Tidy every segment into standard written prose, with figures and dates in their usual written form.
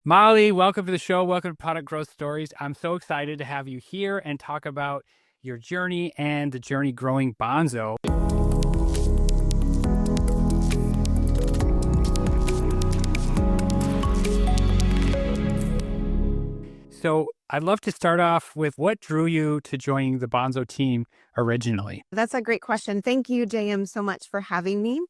Molly, welcome to the show. Welcome to Product Growth Stories. I'm so excited to have you here and talk about your journey and the journey growing Bonso. So I'd love to start off with what drew you to joining the Bonso team originally? That's a great question. Thank you, JM, so much for having me.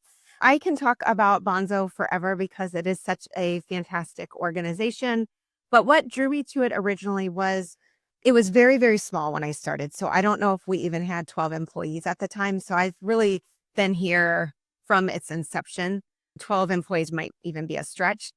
I can talk about Bonso forever because it is such a fantastic organization. But what drew me to it originally was it was very, very small when I started. So I don't know if we even had 12 employees at the time. So I've really been here from its inception. 12 employees might even be a stretch.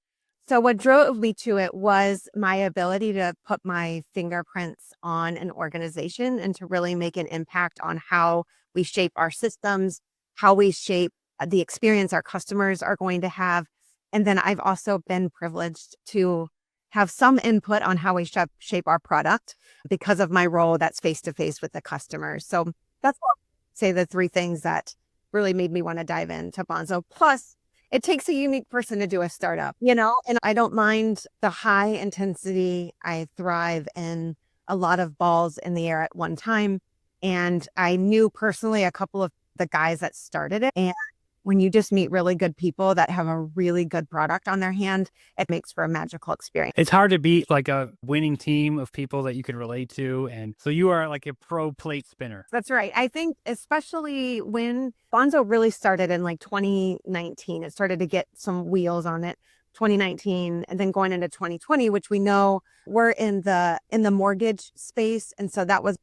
So what drove me to it was my ability to put my fingerprints on an organization and to really make an impact on how we shape our systems, how we shape the experience our customers are going to have. And then I've also been privileged to have some input on how we shape our product because of my role that's face to face with the customers. So that's what I'll say the three things that really made me want to dive into Bonso. Plus, it takes a unique person to do a startup, and I don't mind the high intensity. I thrive in a lot of balls in the air at one time. And I knew personally a couple of the guys that started it. And when you just meet really good people that have a really good product on their hand, it makes for a magical experience. It's hard to beat like a winning team of people that you can relate to. And so you are like a pro plate spinner. That's right. I think especially when Bonso really started in like 2019, it started to get some wheels on it. 2019 and then going into 2020, which we know we're in the mortgage space. And so that was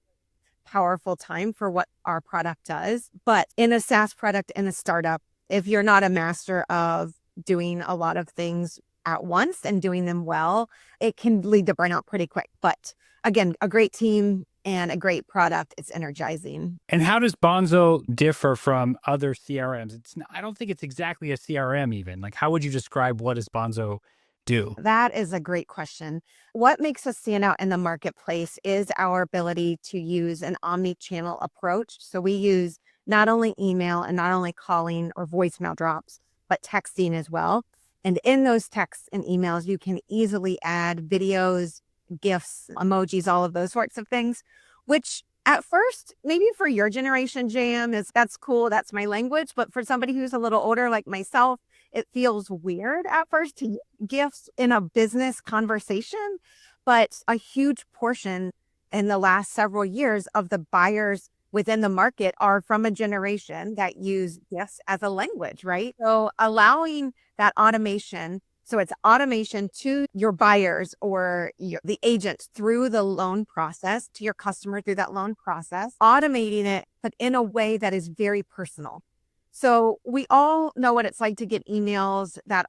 powerful time for what our product does. But in a SaaS product, in a startup, if you're not a master of doing a lot of things at once and doing them well, it can lead to burnout pretty quick. But again, a great team and a great product, it's energizing. And how does Bonso differ from other CRMs? I don't think it's exactly a CRM even. Like, how would you describe what does Bonso do? That is a great question. What makes us stand out in the marketplace is our ability to use an omnichannel approach. So we use not only email and not only calling or voicemail drops, but texting as well. And in those texts and emails, you can easily add videos, GIFs, emojis, all of those sorts of things, which at first, maybe for your generation, JM, that's cool. That's my language. But for somebody who's a little older like myself, it feels weird at first to use GIFs in a business conversation. But a huge portion in the last several years of the buyers within the market are from a generation that use GIFs as a language, right? So allowing that automation. So it's automation to your buyers or the agent through the loan process, to your customer through that loan process, automating it, but in a way that is very personal. So we all know what it's like to get emails that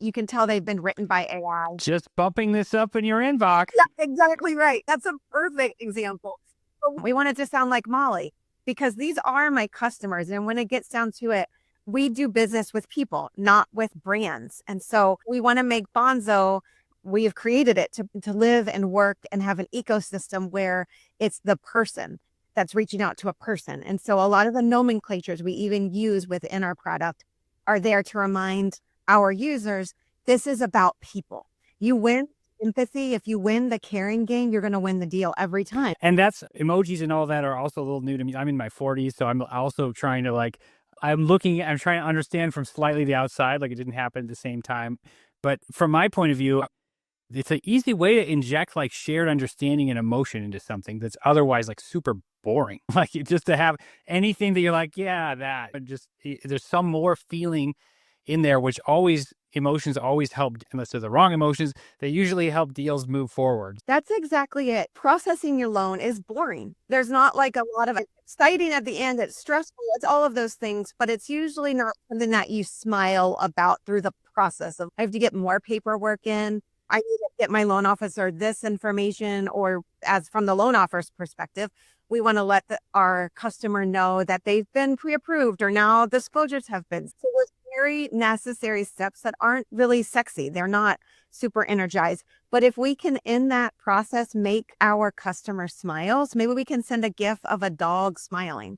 you can tell they've been written by AI. Just bumping this up in your inbox. Yeah, exactly right. That's a perfect example. So we want it to sound like Molly because these are my customers. And when it gets down to it, we do business with people, not with brands. And so we want to make Bonso, we have created it to live and work and have an ecosystem where it's the person that's reaching out to a person. And so a lot of the nomenclatures we even use within our product are there to remind our users, this is about people. You win empathy. If you win the caring game, you're going to win the deal every time. And that's emojis and all that are also a little new to me. I'm in my 40s, so I'm also trying to I'm trying to understand from slightly the outside, like it didn't happen at the same time. But from my point of view, it's an easy way to inject like shared understanding and emotion into something that's otherwise like super boring. Like just to have anything that you're like, yeah, that, but just there's some more feeling in there, which emotions always help, unless they're the wrong emotions, they usually help deals move forward. That's exactly it. Processing your loan is boring. There's not like a lot of exciting at the end. It's stressful. It's all of those things, but it's usually not something that you smile about through the process of, I have to get more paperwork in. I need to get my loan officer this information, or as from the loan officer's perspective, we want to let our customer know that they've been pre-approved or now disclosures have been. So there's very necessary steps that aren't really sexy. They're not super energized. But if we can, in that process, make our customer smiles, maybe we can send a GIF of a dog smiling.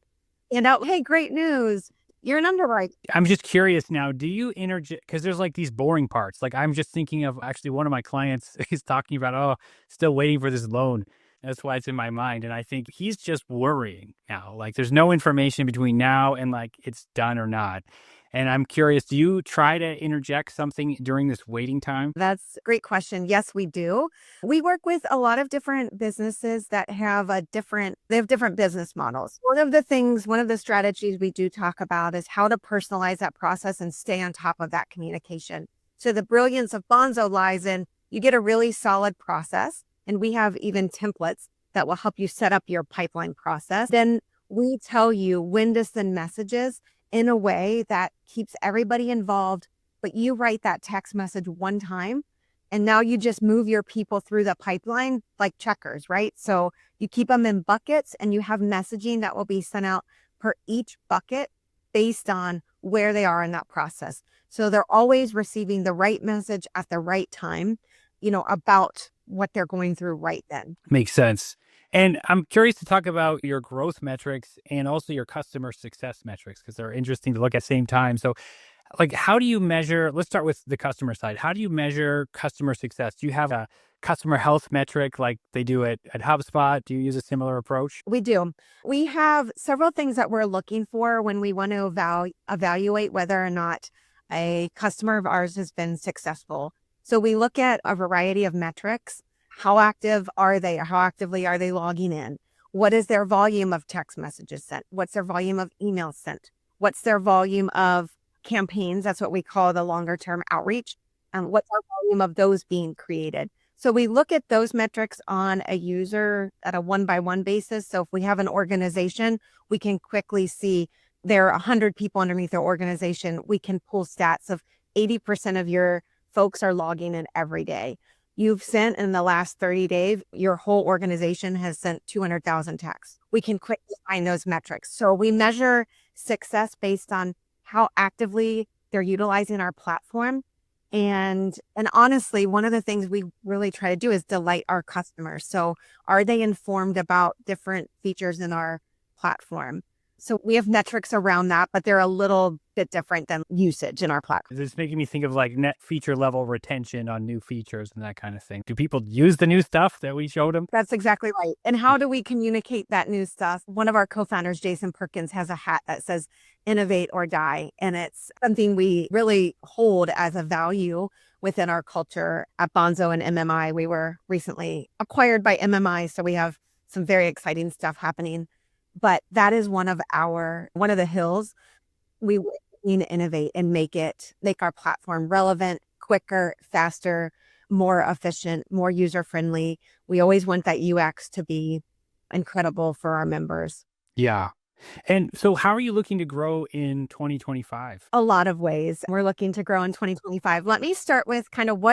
Hey, great news. You're an underwriter. I'm just curious now, do you interject? Because there's like these boring parts. Like I'm just thinking of actually one of my clients is talking about, oh, still waiting for this loan. That's why it's in my mind. And I think he's just worrying now. Like there's no information between now and like it's done or not. And I'm curious, do you try to interject something during this waiting time? That's a great question. Yes, we do. We work with a lot of different businesses that have they have different business models. One of the strategies we do talk about is how to personalize that process and stay on top of that communication. So the brilliance of Bonzo lies in you get a really solid process, and we have even templates that will help you set up your pipeline process. Then we tell you when to send messages in a way that keeps everybody involved, but you write that text message one time and now you just move your people through the pipeline like checkers, right? So you keep them in buckets and you have messaging that will be sent out per each bucket based on where they are in that process. So they're always receiving the right message at the right time, about what they're going through right then. Makes sense. And I'm curious to talk about your growth metrics and also your customer success metrics because they're interesting to look at same time. So, like, how do you measure? Let's start with the customer side. How do you measure customer success? Do you have a customer health metric like they do at HubSpot? Do you use a similar approach? We do. We have several things that we're looking for when we want to evaluate whether or not a customer of ours has been successful. So we look at a variety of metrics. How active are they? How actively are they logging in? What is their volume of text messages sent? What's their volume of emails sent? What's their volume of campaigns? That's what we call the longer term outreach. And what's our volume of those being created? So we look at those metrics on a user at a one-by-one basis. So if we have an organization, we can quickly see there are 100 people underneath their organization. We can pull stats of 80% of your folks are logging in every day. You've sent in the last 30 days, your whole organization has sent 200,000 texts. We can quickly find those metrics. So we measure success based on how actively they're utilizing our platform. And honestly, one of the things we really try to do is delight our customers. So are they informed about different features in our platform? So we have metrics around that, but they're a little bit different than usage in our platform. It's making me think of like net feature level retention on new features and that kind of thing. Do people use the new stuff that we showed them? That's exactly right. And how do we communicate that new stuff? One of our co-founders, Jason Perkins, has a hat that says innovate or die. And it's something we really hold as a value within our culture at Bonso and Mmai. We were recently acquired by Mmai, so we have some very exciting stuff happening. But that is one of the hills we need to innovate and make our platform relevant, quicker, faster, more efficient, more user-friendly. We always want that UX to be incredible for our members. Yeah. And so how are you looking to grow in 2025? A lot of ways. We're looking to grow in 2025. Let me start with kind of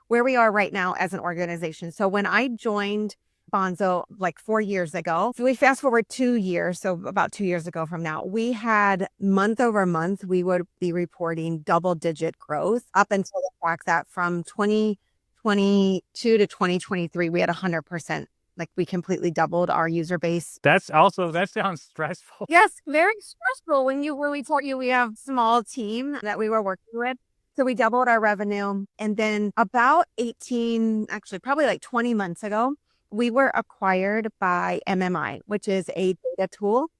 where we are right now as an organization. So when I joined Bonso like 4 years ago. So we fast forward 2 years. So about 2 years ago from now, we had month over month, we would be reporting double-digit growth up until the fact that from 2022 to 2023, we had 100%. Like we completely doubled our user base. That sounds stressful. Yes, very stressful. When we told you we have a small team that we were working with. So we doubled our revenue. And then about probably like 20 months ago, we were acquired by Mmai, which is a data tool,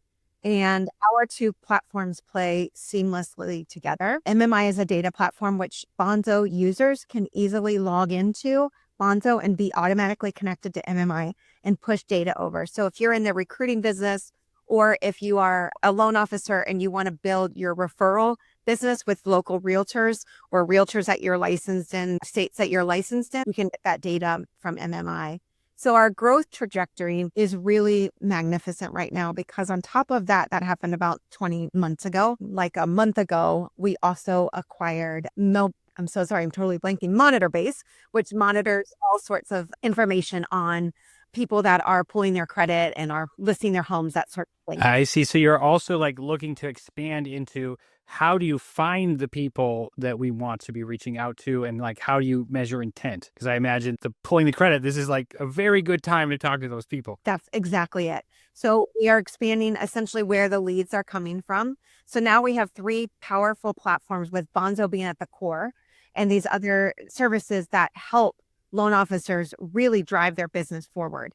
and our two platforms play seamlessly together. Mmai is a data platform which Bonso users can easily log into Bonso and be automatically connected to Mmai and push data over. So if you're in the recruiting business or if you are a loan officer and you want to build your referral business with local realtors or realtors that you're licensed in, states that you're licensed in, you can get that data from Mmai. So our growth trajectory is really magnificent right now because on top of that happened about 20 months ago. Like a month ago, we also acquired I'm so sorry, I'm totally blanking, Monitor Base, which monitors all sorts of information on people that are pulling their credit and are listing their homes, that sort of thing. I see. So you're also like looking to expand into how do you find the people that we want to be reaching out to, and like how do you measure intent? Because I imagine the pulling the credit, this is like a very good time to talk to those people. That's exactly it. So we are expanding essentially where the leads are coming from. So now we have 3 powerful platforms, with Bonso being at the core, and these other services that help loan officers really drive their business forward.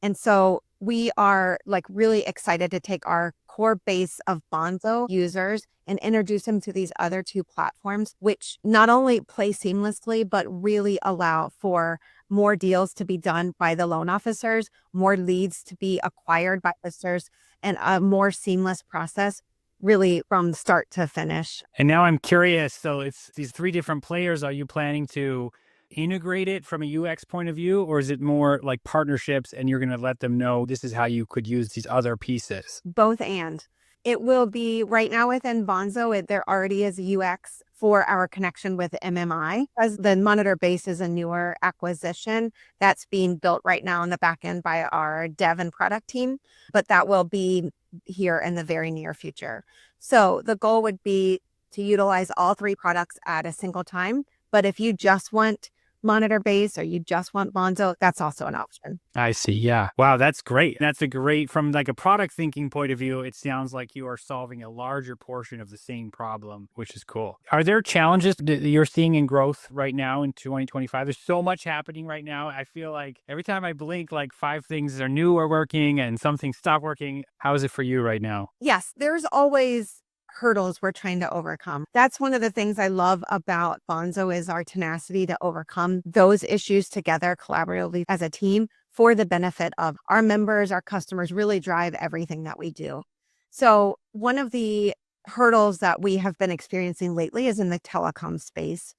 And so we are like really excited to take our core base of Bonzo users and introduce them to these other 2 platforms, which not only play seamlessly, but really allow for more deals to be done by the loan officers, more leads to be acquired by officers, and a more seamless process, really from start to finish. And now I'm curious. So it's these 3 different players. Are you planning to integrate it from a UX point of view, or is it more like partnerships and you're going to let them know this is how you could use these other pieces? Both and. It will be right now within Bonzo, there already is a UX for our connection with MMI. As the monitor base is a newer acquisition that's being built right now in the back end by our dev and product team, but that will be here in the very near future. So the goal would be to utilize all 3 products at a single time. But if you just want monitor base or you just want Bonzo, that's also an option. I see. Yeah. Wow. That's great. That's a great, from like a product thinking point of view, it sounds like you are solving a larger portion of the same problem, which is cool. Are there challenges that you're seeing in growth right now in 2025? There's so much happening right now. I feel like every time I blink, like 5 things are new or working and some things stop working. How is it for you right now? Yes, there's always hurdles we're trying to overcome. That's one of the things I love about Bonzo, is our tenacity to overcome those issues together collaboratively as a team for the benefit of our members, our customers, really drive everything that we do. So one of the hurdles that we have been experiencing lately is in the telecom space.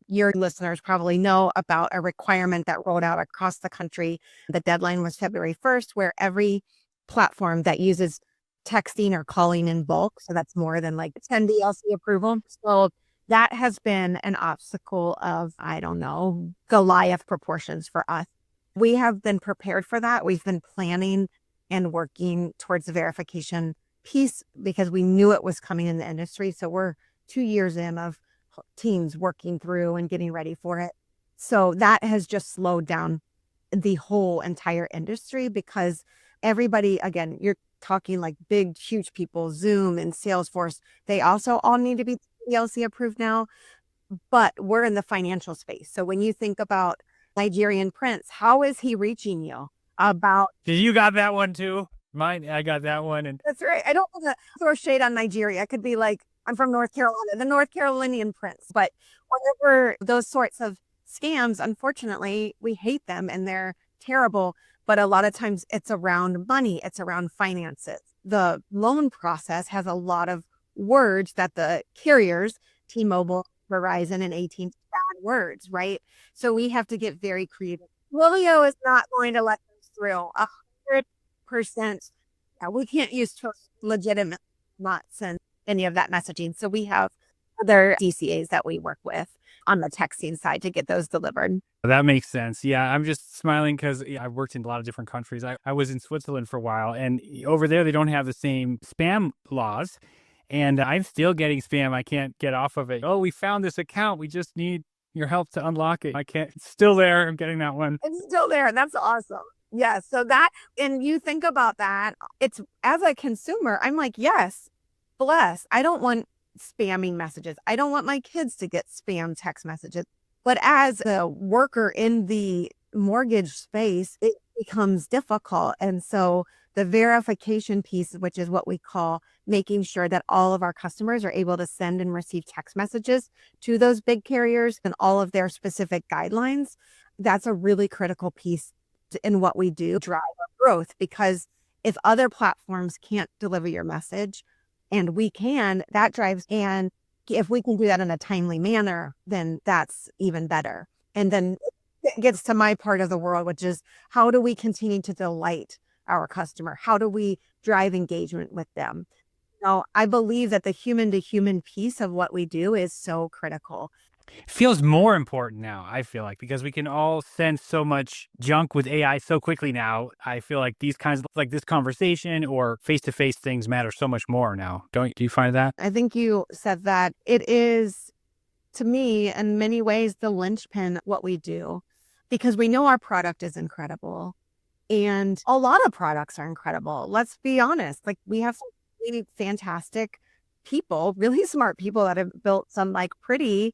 Your listeners probably know about a requirement that rolled out across the country. The deadline was February 1st, where every platform that uses texting or calling in bulk, so that's more than like 10 DLC approval. So that has been an obstacle of, I don't know, Goliath proportions for us. We have been prepared for that. We've been planning and working towards the verification piece because we knew it was coming in the industry. So we're 2 years in of teams working through and getting ready for it. So that has just slowed down the whole entire industry, because everybody, again, you're talking like big, huge people, Zoom and Salesforce, they also all need to be DLC approved now, but we're in the financial space. So when you think about Nigerian Prince, how is he reaching you about? You got that one too? Mine, I got that one. And That's right. I don't want to throw shade on Nigeria. I could be like, I'm from North Carolina, the North Carolinian Prince, but whatever those sorts of scams, unfortunately, we hate them and they're terrible. But a lot of times it's around money, it's around finances. The loan process has a lot of words that the carriers, T-Mobile, Verizon, and AT&T, bad words, right? So we have to get very creative. Twilio is not going to let us through 100%. Yeah, we can't use legitimate, not send any of that messaging. So we have other DCAs that we work with on the texting side to get those delivered. that makes sense. Yeah, I'm just smiling because I've worked in a lot of different countries. I was in Switzerland for a while, and over there, they don't have the same spam laws. And I'm still getting spam. I can't get off of it. Oh, we found this account. We just need your help to unlock it. I can't. It's still there. I'm getting that one. It's still there. That's awesome. Yeah. So that, and you think about that, it's as a consumer, I'm like, yes, bless. I don't want spamming messages. I don't want my kids to get spam text messages. But as a worker in the mortgage space, it becomes difficult. And so the verification piece, which is what we call making sure that all of our customers are able to send and receive text messages to those big carriers and all of their specific guidelines, that's a really critical piece in what we do, drive our growth. Because if other platforms can't deliver your message and we can, that drives. And if we can do that in a timely manner, then that's even better. And then it gets to my part of the world, which is how do we continue to delight our customer? How do we drive engagement with them? I believe that the human to human piece of what we do is so critical. Feels more important now, I feel like, because we can all sense so much junk with AI so quickly now. I feel like these kinds of like this conversation or face-to-face things matter so much more now. Do you find that? I think you said that it is, to me, in many ways, the linchpin what we do, because we know our product is incredible. And a lot of products are incredible. Let's be honest. Like we have some really fantastic people, really smart people that have built some like pretty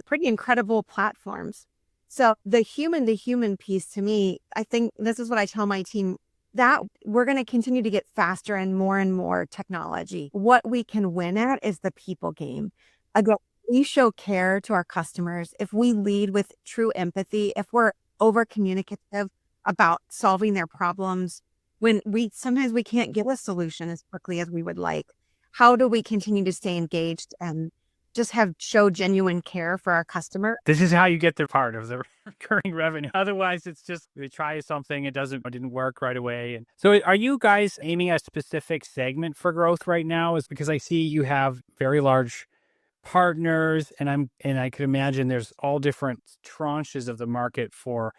incredible platforms. So the human to human piece to me, I think this is what I tell my team, that we're going to continue to get faster and more technology. What we can win at is the people game. Again, we show care to our customers. If we lead with true empathy, if we're over communicative about solving their problems, when sometimes we can't get a solution as quickly as we would like, how do we continue to stay engaged and just show genuine care for our customer? This is how you get the part of the recurring revenue. Otherwise, it's just we try something, it didn't work right away. And so are you guys aiming at a specific segment for growth right now? Is because I see you have very large partners and I could imagine there's all different tranches of the market for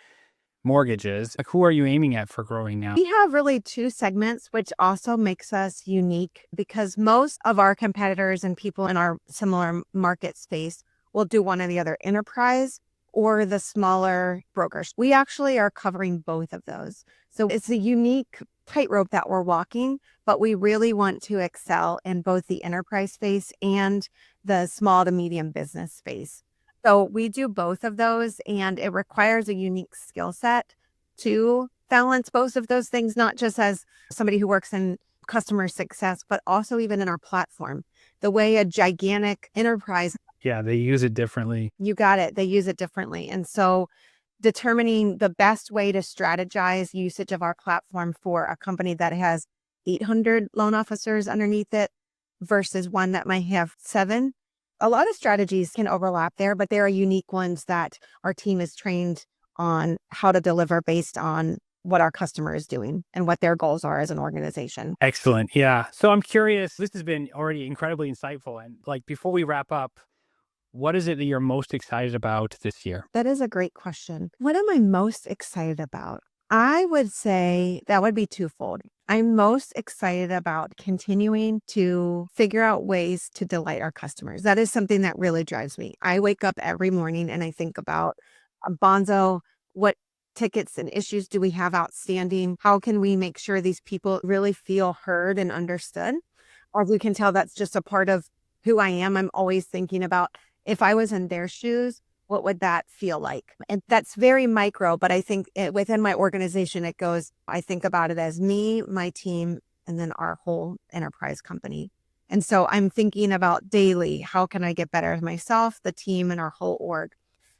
mortgages. Like who are you aiming at for growing now? We have really two segments, which also makes us unique because most of our competitors and people in our similar market space will do one or the other, enterprise or the smaller brokers. We actually are covering both of those. So it's a unique tightrope that we're walking, but we really want to excel in both the enterprise space and the small to medium business space. So we do both of those, and it requires a unique skill set to balance both of those things, not just as somebody who works in customer success, but also even in our platform. The way a gigantic enterprise. Yeah, they use it differently. You got it. They use it differently. And so determining the best way to strategize usage of our platform for a company that has 800 loan officers underneath it versus one that might have 7. A lot of strategies can overlap there, but there are unique ones that our team is trained on how to deliver based on what our customer is doing and what their goals are as an organization. Excellent. Yeah. So I'm curious, this has been already incredibly insightful. And like before we wrap up, what is it that you're most excited about this year? That is a great question. What am I most excited about? I would say that would be twofold. I'm most excited about continuing to figure out ways to delight our customers. That is something that really drives me. I wake up every morning and I think about Bonso, what tickets and issues do we have outstanding? How can we make sure these people really feel heard and understood? Or if you can tell, that's just a part of who I am. I'm always thinking about if I was in their shoes, what would that feel like? And that's very micro, but I think within my organization, I think about it as me, my team, and then our whole enterprise company. And so I'm thinking about daily, how can I get better as myself, the team, and our whole org?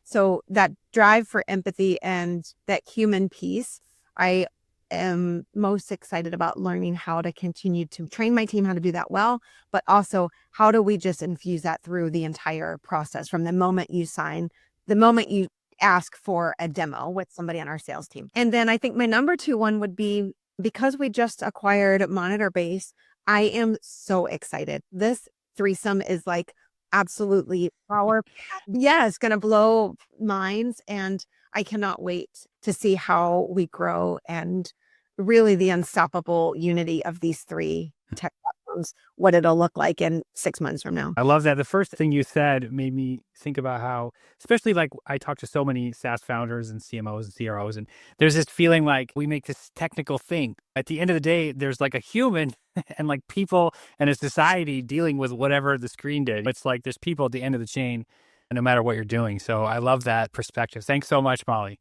So that drive for empathy and that human piece, I am most excited about learning how to continue to train my team how to do that well, but also how do we just infuse that through the entire process from the moment you sign, the moment you ask for a demo with somebody on our sales team. And then I think my number 2 one would be, because we just acquired Monitor Base, I am so excited. This threesome is like absolutely power. Yeah, it's going to blow minds. And I cannot wait to see how we grow and really the unstoppable unity of these 3 tech platforms, what it'll look like in 6 months from now. I love that. The first thing you said made me think about how, especially like I talk to so many SaaS founders and CMOs and CROs, and there's this feeling like we make this technical thing. At the end of the day, there's like a human and like people and a society dealing with whatever the screen did. It's like there's people at the end of the chain, no matter what you're doing. So I love that perspective. Thanks so much, Molly.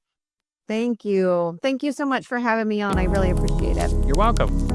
Thank you. Thank you so much for having me on. I really appreciate it. You're welcome.